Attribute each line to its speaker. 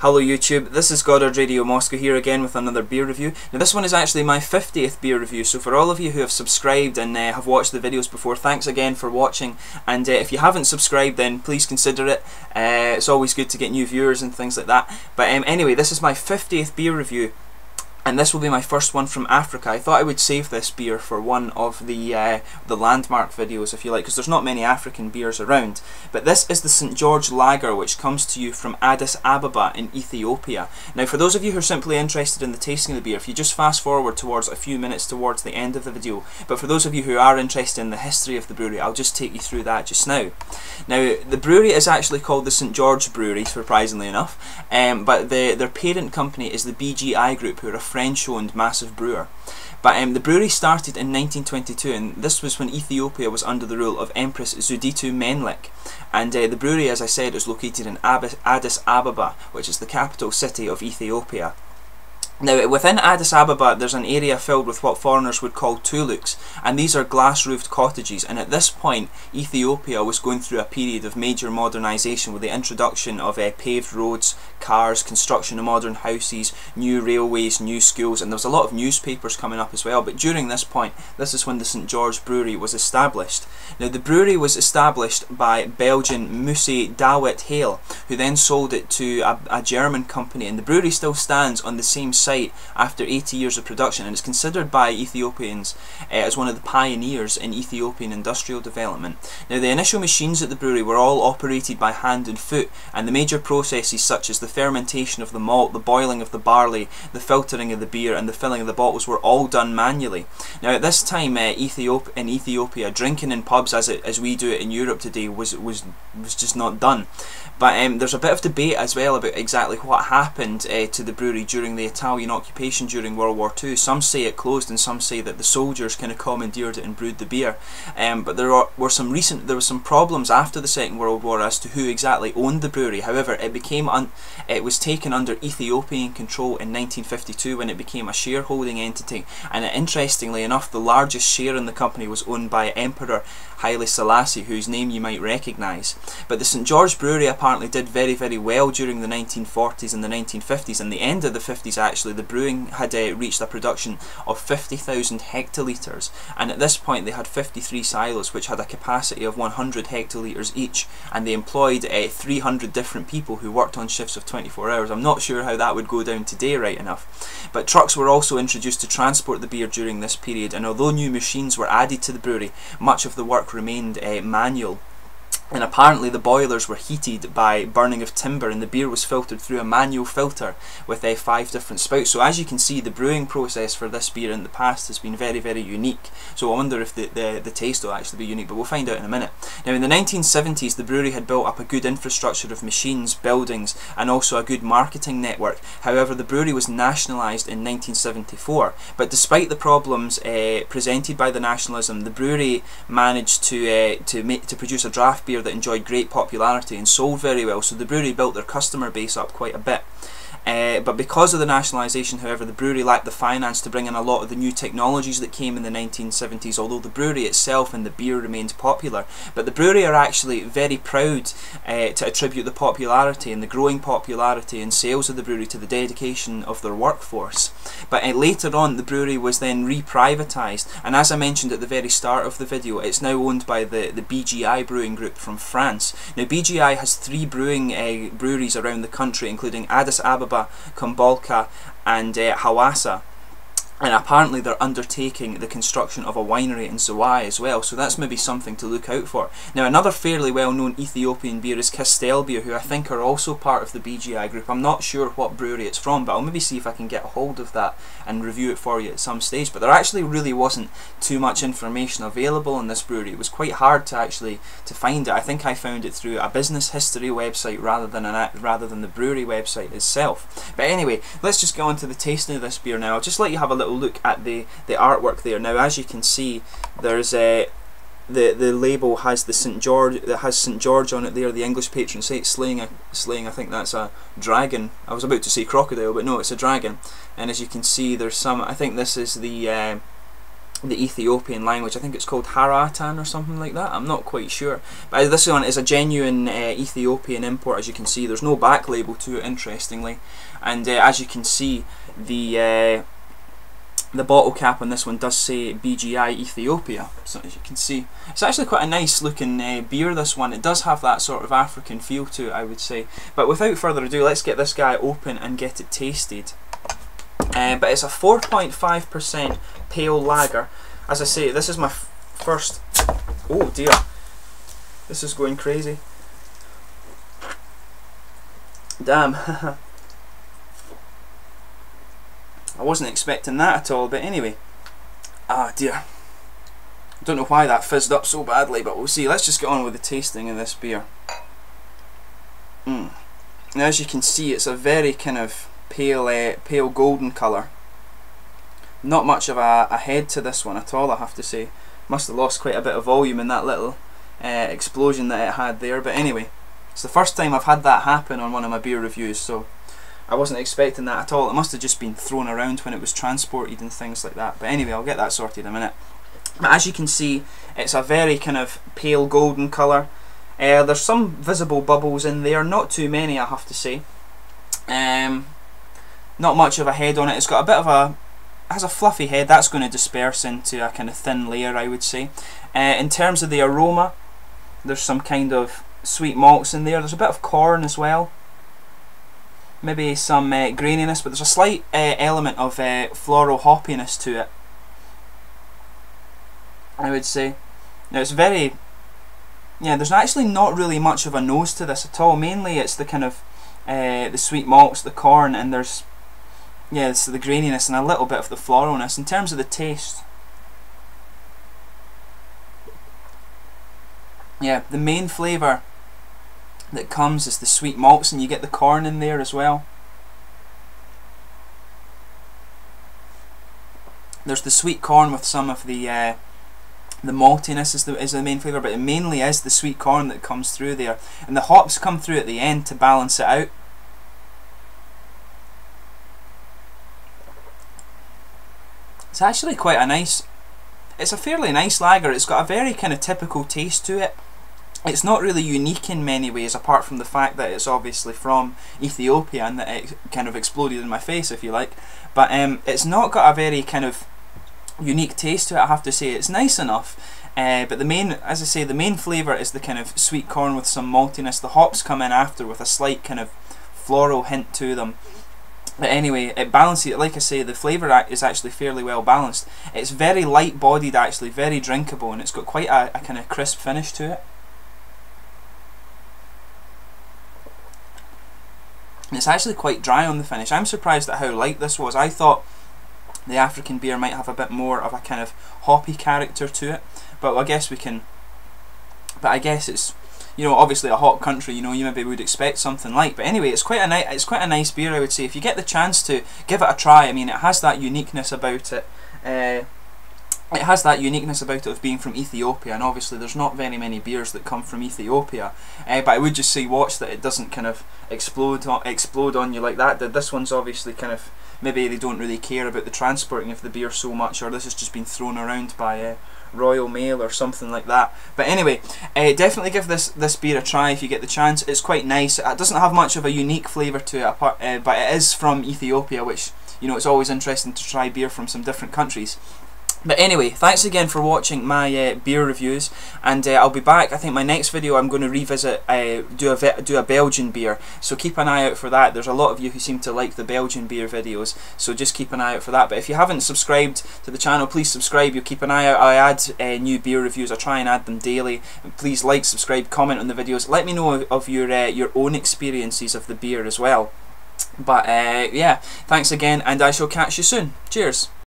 Speaker 1: Hello YouTube, this is Goddard Radio Moscow here again with another beer review. Now this one is actually my 50th beer review, so for all of you who have subscribed and have watched the videos before, thanks again for watching, and if you haven't subscribed then please consider it. It's always good to get new viewers and things like that. But anyway, this is my 50th beer review, and this will be my first one from Africa. I thought I would save this beer for one of the landmark videos, if you like, because there's not many African beers around. But this is the St. George Lager, which comes to you from Addis Ababa in Ethiopia. Now for those of you who are simply interested in the tasting of the beer, if you just fast forward towards a few minutes towards the end of the video, but for those of you who are interested in the history of the brewery, I'll just take you through that just now. Now the brewery is actually called the St. George Brewery, surprisingly enough, but their parent company is the BGI Group, who are a French-owned massive brewer. But the brewery started in 1922, and this was when Ethiopia was under the rule of Empress Zuditu Menlik. And the brewery, as I said, is located in Addis Ababa, which is the capital city of Ethiopia. Now within Addis Ababa there's an area filled with what foreigners would call tuluks, and these are glass-roofed cottages, and at this point Ethiopia was going through a period of major modernisation with the introduction of paved roads, cars, construction of modern houses, new railways, new schools, and there was a lot of newspapers coming up as well. But during this point, this is when the St. George Brewery was established. Now the brewery was established by Belgian Musse Dawit Hale, who then sold it to a German company, and the brewery still stands on the same site after 80 years of production, and it's considered by Ethiopians as one of the pioneers in Ethiopian industrial development. Now the initial machines at the brewery were all operated by hand and foot, and the major processes such as the fermentation of the malt, the boiling of the barley, the filtering of the beer and the filling of the bottles were all done manually. Now at this time in Ethiopia, drinking in pubs as we do it in Europe today was just not done. But there's a bit of debate as well about exactly what happened to the brewery during the Italian occupation during World War II. Some say it closed, and some say that the soldiers kind of commandeered it and brewed the beer. But there were some problems after the Second World War as to who exactly owned the brewery. However, it was taken under Ethiopian control in 1952 when it became a shareholding entity. And interestingly enough, the largest share in the company was owned by Emperor Haile Selassie, whose name you might recognise. But the St. George Brewery apparently did very, very well during the 1940s and the 1950s, and the end of the 50s actually, the brewing had reached a production of 50,000 hectolitres, and at this point they had 53 silos which had a capacity of 100 hectolitres each, and they employed 300 different people who worked on shifts of 24 hours. I'm not sure how that would go down today right enough. But trucks were also introduced to transport the beer during this period, and although new machines were added to the brewery, much of the work remained manual. And apparently the boilers were heated by burning of timber, and the beer was filtered through a manual filter with 5 different spouts. So as you can see, the brewing process for this beer in the past has been very, very unique. So I wonder if the taste will actually be unique, but we'll find out in a minute. Now in the 1970s the brewery had built up a good infrastructure of machines, buildings and also a good marketing network. However, the brewery was nationalised in 1974, but despite the problems presented by the nationalism, the brewery managed to produce a draft beer that enjoyed great popularity and sold very well, so the brewery built their customer base up quite a bit. But because of the nationalisation, however, the brewery lacked the finance to bring in a lot of the new technologies that came in the 1970s, although the brewery itself and the beer remained popular. But the brewery are actually very proud to attribute the popularity and the growing popularity and sales of the brewery to the dedication of their workforce. But later on the brewery was then re-privatised, and as I mentioned at the very start of the video, it's now owned by the BGI brewing group from France. Now BGI has 3 breweries around the country, including Addis Ababa, Kombolka and Hawassa. And apparently they're undertaking the construction of a winery in Zawai as well, so that's maybe something to look out for. Now another fairly well known Ethiopian beer is Castel beer, who I think are also part of the BGI group. I'm not sure what brewery it's from, but I'll maybe see if I can get a hold of that and review it for you at some stage. But there actually really wasn't too much information available on this brewery. It was quite hard to find it. I think I found it through a business history website rather than the brewery website itself. But anyway, let's just go on to the tasting of this beer now. I'll just let you have a little look at the artwork there. Now as you can see, there's the label has the St. George, that has St. George on it there, the English patron saint slaying I think that's a dragon. I was about to say crocodile, but no, it's a dragon. And as you can see, there's some, I think this is the the Ethiopian language. I think it's called Haratan or something like that. I'm not quite sure. But this one is a genuine Ethiopian import, as you can see. There's no back label to it, interestingly. And as you can see, the bottle cap on this one does say BGI Ethiopia. So as you can see, it's actually quite a nice looking beer, this one. It does have that sort of African feel to it, I would say. But without further ado, let's get this guy open and get it tasted. But it's a 4.5% pale lager. As I say, this is my first... Oh dear, this is going crazy. Damn. I wasn't expecting that at all, but anyway. Ah dear. I don't know why that fizzed up so badly, but we'll see. Let's just get on with the tasting of this beer. Now as you can see, it's a very kind of pale golden colour. Not much of a head to this one at all, I have to say. Must have lost quite a bit of volume in that little explosion that it had there, but anyway, it's the first time I've had that happen on one of my beer reviews, so I wasn't expecting that at all. It must have just been thrown around when it was transported and things like that, but anyway, I'll get that sorted in a minute. But as you can see, it's a very kind of pale golden colour. There's some visible bubbles in there, not too many I have to say. Not much of a head on it. It's got a bit of a... It has a fluffy head. That's going to disperse into a kind of thin layer, I would say. In terms of the aroma, there's some kind of sweet malts in there. There's a bit of corn as well. Maybe some graininess, but there's a slight element of floral hoppiness to it, I would say. Now it's very... Yeah, there's actually not really much of a nose to this at all. Mainly it's the kind of the sweet malts, the corn, and there's... Yeah, it's the graininess and a little bit of the floralness. In terms of the taste, yeah, the main flavour that comes is the sweet malts, and you get the corn in there as well. There's the sweet corn with some of the maltiness is the main flavour, but it mainly is the sweet corn that comes through there, and the hops come through at the end to balance it out. It's actually quite a nice... It's a fairly nice lager. It's got a very kind of typical taste to it. It's not really unique in many ways, apart from the fact that it's obviously from Ethiopia and that it kind of exploded in my face, if you like. But it's not got a very kind of unique taste to it, I have to say. It's nice enough. But the main, as I say, the main flavour is the kind of sweet corn with some maltiness. The hops come in after with a slight kind of floral hint to them. But anyway, it balances, like I say, the flavour is actually fairly well balanced. It's very light bodied actually, very drinkable, and it's got quite a kind of crisp finish to it. And it's actually quite dry on the finish. I'm surprised at how light this was. I thought the African beer might have a bit more of a kind of hoppy character to it, but I guess we can... But I guess it's... You know, obviously a hot country, you know, you maybe would expect something light. But anyway, it's quite a nice beer, I would say. If you get the chance to give it a try, I mean, it has that uniqueness about it. It has that uniqueness about it of being from Ethiopia, and obviously there's not very many beers that come from Ethiopia. But I would just say watch that it doesn't kind of explode on you like that. This one's obviously kind of... Maybe they don't really care about the transporting of the beer so much, or this has just been thrown around by... Royal Mail or something like that. But anyway, definitely give this beer a try if you get the chance. It's quite nice. It doesn't have much of a unique flavour to it, but it is from Ethiopia, which, you know, it's always interesting to try beer from some different countries. But anyway, thanks again for watching my beer reviews, and I'll be back. I think my next video I'm going to revisit, do a Belgian beer, so keep an eye out for that. There's a lot of you who seem to like the Belgian beer videos, so just keep an eye out for that. But if you haven't subscribed to the channel, please subscribe. You'll keep an eye out. I add new beer reviews. I try and add them daily. And please like, subscribe, comment on the videos. Let me know of your own experiences of the beer as well. But yeah, thanks again, and I shall catch you soon. Cheers.